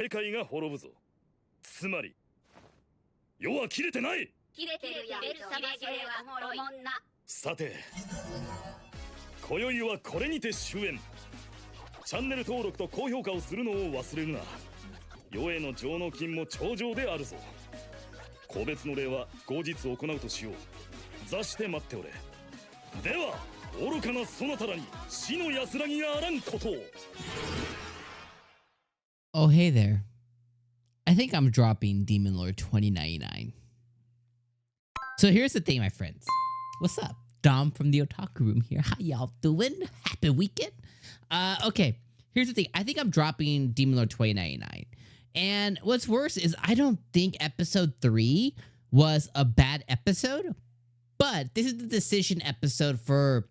世界が滅ぶぞ。つまり世は切れてない。切れてるやん。ベル様それはおもろいもんな。さて今宵はこれにて終焉。チャンネル登録と高評価をするのを忘れるな。世への上納金も頂上であるぞ。個別の礼は後日行うとしよう。座して待っておれ。では愚かなそなたらに死の安らぎがあらんことを。 Oh, hey there. I think I'm dropping Demon Lord 2099. So here's the thing, my friends. What's up? Dom from the Otaku room here. How y'all doing? Happy weekend? Okay, here's the thing. I think I'm dropping Demon Lord 2099. And what's worse is I don't think episode 3 was a bad episode, but this is the decision episode for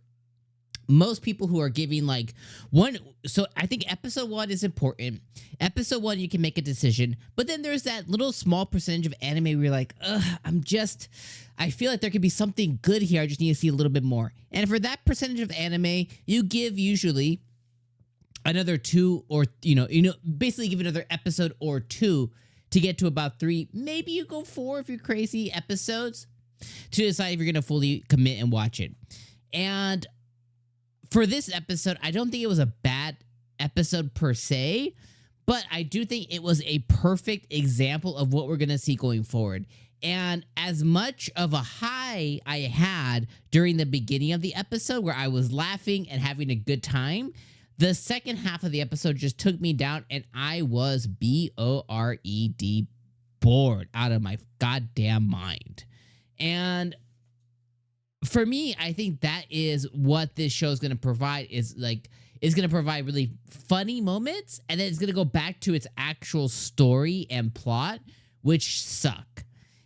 most people who are giving like one. So I think episode 1 is important. Episode 1, you can make a decision, but then there's that little small percentage of anime where you're like, I feel like there could be something good here. I just need to see a little bit more. And for that percentage of anime, you give usually another 2 or, basically give another episode or 2 to get to about 3. Maybe you go 4 if you're crazy episodes to decide if you're going to fully commit and watch it. And for this episode, I don't think it was a bad episode per se, but I do think it was a perfect example of what we're going to see going forward. And as much of a high I had during the beginning of the episode where I was laughing and having a good time, the second half of the episode just took me down and I was B-O-R-E-D bored out of my goddamn mind. And for me, I think that is what this show is going to provide, is going to provide really funny moments, and then it's going to go back to its actual story and plot, which suck.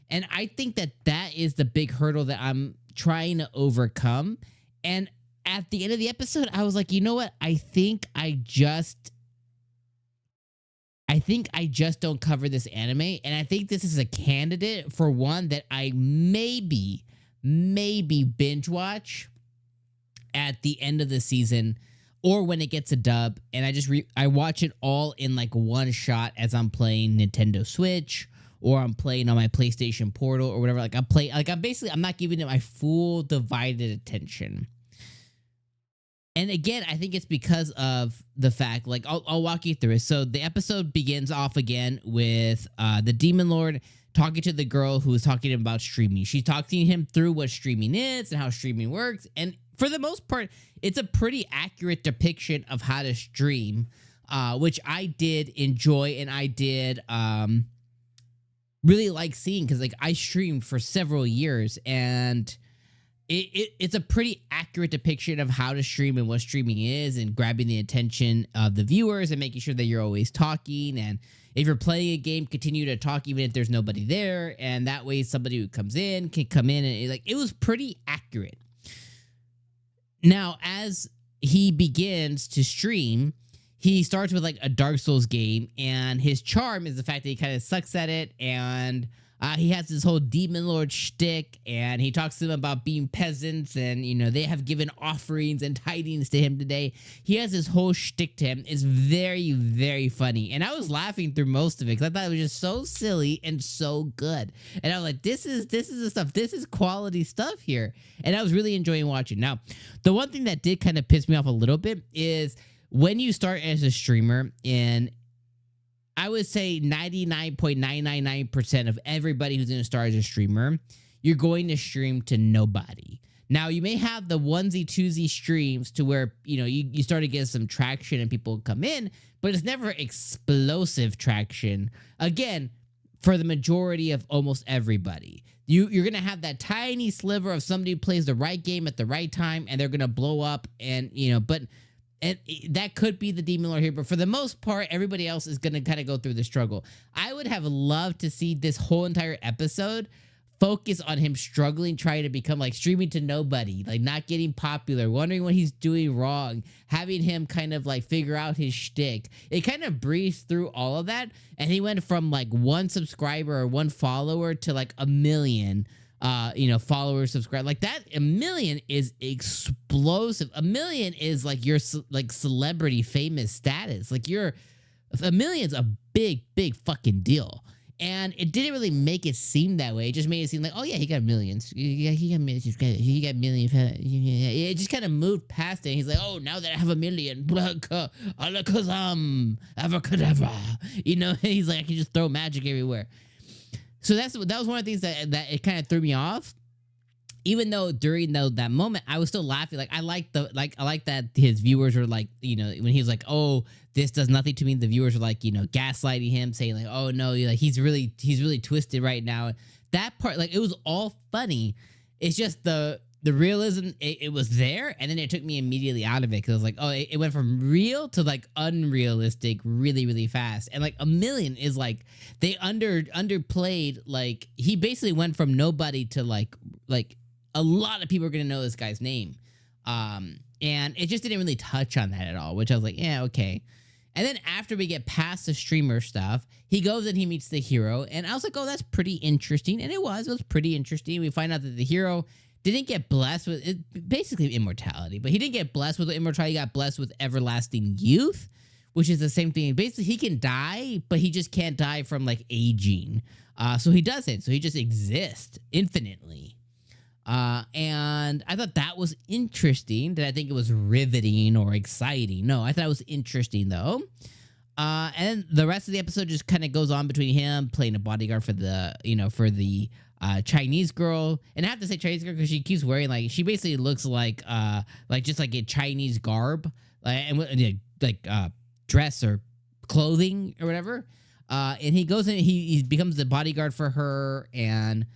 And I think that is the big hurdle that I'm trying to overcome. And at the end of the episode, I was like, you know what? I think I just don't cover this anime, and I think this is a candidate for one that I maybe binge watch at the end of the season or when it gets a dub, and I watch it all in like one shot as I'm playing Nintendo Switch or I'm playing on my PlayStation Portal or whatever. I'm not giving it my full divided attention. And again, I think it's because of the fact, like, I'll walk you through it. So the episode begins off again with the Demon Lord talking to the girl who is talking about streaming. She's talking him through what streaming is and how streaming works. And for the most part, it's a pretty accurate depiction of how to stream, which I did enjoy and I did really like seeing, because like I streamed for several years and it's a pretty accurate depiction of how to stream and what streaming is and grabbing the attention of the viewers and making sure that you're always talking. And if you're playing a game, continue to talk even if there's nobody there. And that way somebody who comes in can come in, and it was pretty accurate. Now, as he begins to stream, he starts with like a Dark Souls game, and his charm is the fact that he kind of sucks at it, and he has this whole Demon Lord shtick, and he talks to them about being peasants, and, they have given offerings and tidings to him today. He has this whole shtick to him. It's very, very funny. And I was laughing through most of it because I thought it was just so silly and so good. And I was like, this is the stuff. This is quality stuff here. And I was really enjoying watching. Now, the one thing that did kind of piss me off a little bit is when you start as a streamer, and I would say 99.999% of everybody who's going to start as a streamer, you're going to stream to nobody. Now, you may have the onesie twosie streams to where, you start to get some traction and people come in, but it's never explosive traction. Again, for the majority of almost everybody, you're going to have that tiny sliver of somebody who plays the right game at the right time, and they're going to blow up, and, and that could be the Demon Lord here, but for the most part, everybody else is going to kind of go through the struggle. I would have loved to see this whole entire episode focus on him struggling, trying to become like streaming to nobody, like not getting popular, wondering what he's doing wrong, having him kind of like figure out his shtick. It kind of breezed through all of that, and he went from like 1 subscriber or 1 follower to like 1 million followers, subscribe. Like that, 1 million is explosive. 1 million is like your like celebrity famous status. Like you're A million's a big, big fucking deal. And it didn't really make it seem that way. It just made it seem like, oh yeah, he got millions. Yeah, he got millions. He got millions. It just kind of moved past it. He's like, oh, now that I have a million, alakazam, abracadabra. You know, he's like, I can just throw magic everywhere. So that was one of the things that it kind of threw me off. Even though during that moment I was still laughing, like I like that his viewers were like, you know, when he was like, oh, this does nothing to me, the viewers were like, you know, gaslighting him, saying like, oh no, like he's really twisted right now. That part, like, it was all funny. It's just the realism, it was there, and then it took me immediately out of it because I was like, oh, it went from real to like unrealistic really, really fast. And like a million is like they underplayed, like he basically went from nobody to like a lot of people are going to know this guy's name. And it just didn't really touch on that at all, which I was like, yeah, okay. And then after we get past the streamer stuff, he goes and he meets the hero. And I was like, oh, that's pretty interesting. And it was pretty interesting. We find out that the hero didn't get blessed with basically immortality, but he didn't get blessed with immortality. He got blessed with everlasting youth, which is the same thing. Basically, he can die, but he just can't die from like aging. So he doesn't. So he just exists infinitely. And I thought that was interesting. Did I think it was riveting or exciting? No, I thought it was interesting though. And the rest of the episode just kind of goes on between him playing a bodyguard for the Chinese girl. And I have to say Chinese girl because she keeps wearing like, she basically looks like just like a Chinese garb, dress or clothing or whatever. And he goes in, he becomes the bodyguard for her, and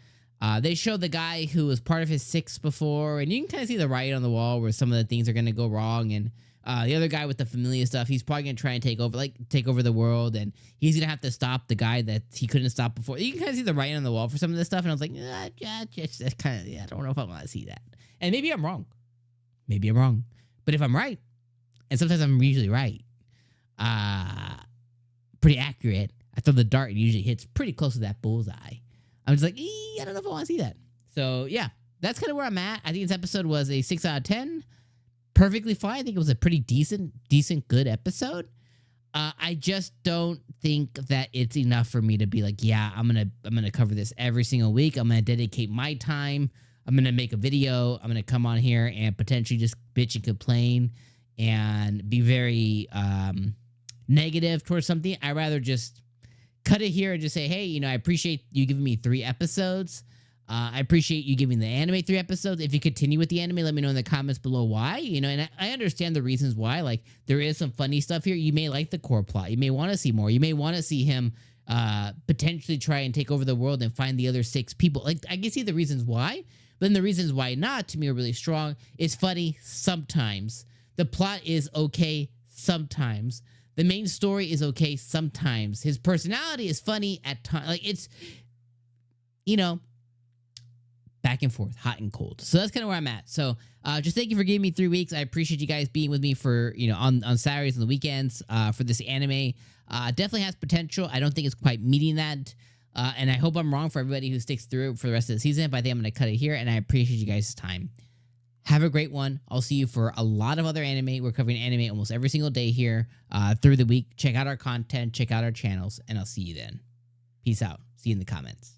they show the guy who was part of his six before, and you can kind of see the writing on the wall where some of the things are going to go wrong. And the other guy with the familiar stuff, he's probably going to try and take over the world, and he's going to have to stop the guy that he couldn't stop before. You can kind of see the writing on the wall for some of this stuff, and I was like, I don't know if I want to see that. And maybe I'm wrong. But if I'm right, and sometimes I'm usually right, pretty accurate, I throw the dart and it usually hits pretty close to that bullseye. I'm just like, I don't know if I want to see that. So yeah, that's kind of where I'm at. I think this episode was a 6 out of 10. Perfectly fine. I think it was a pretty decent, good episode. I just don't think that it's enough for me to be like, yeah, I'm gonna cover this every single week. I'm gonna dedicate my time. I'm gonna make a video. I'm gonna come on here and potentially just bitch and complain and be very negative towards something. I'd rather just cut it here and just say, hey, I appreciate you giving me 3 episodes. I appreciate you giving the anime 3 episodes. If you continue with the anime, let me know in the comments below why. And I understand the reasons why. Like, there is some funny stuff here. You may like the core plot. You may want to see more. You may want to see him potentially try and take over the world and find the other 6 people. Like, I can see the reasons why. But then the reasons why not, to me, are really strong. It's funny sometimes. The plot is okay sometimes. The main story is okay sometimes. His personality is funny at times. Like, it's, back and forth, hot and cold. So that's kind of where I'm at. So just thank you for giving me 3 weeks. I appreciate you guys being with me for, on Saturdays and the weekends for this anime. Definitely has potential. I don't think it's quite meeting that. And I hope I'm wrong for everybody who sticks through it for the rest of the season. But I think I'm going to cut it here, and I appreciate you guys' time. Have a great one. I'll see you for a lot of other anime. We're covering anime almost every single day here through the week. Check out our content. Check out our channels. And I'll see you then. Peace out. See you in the comments.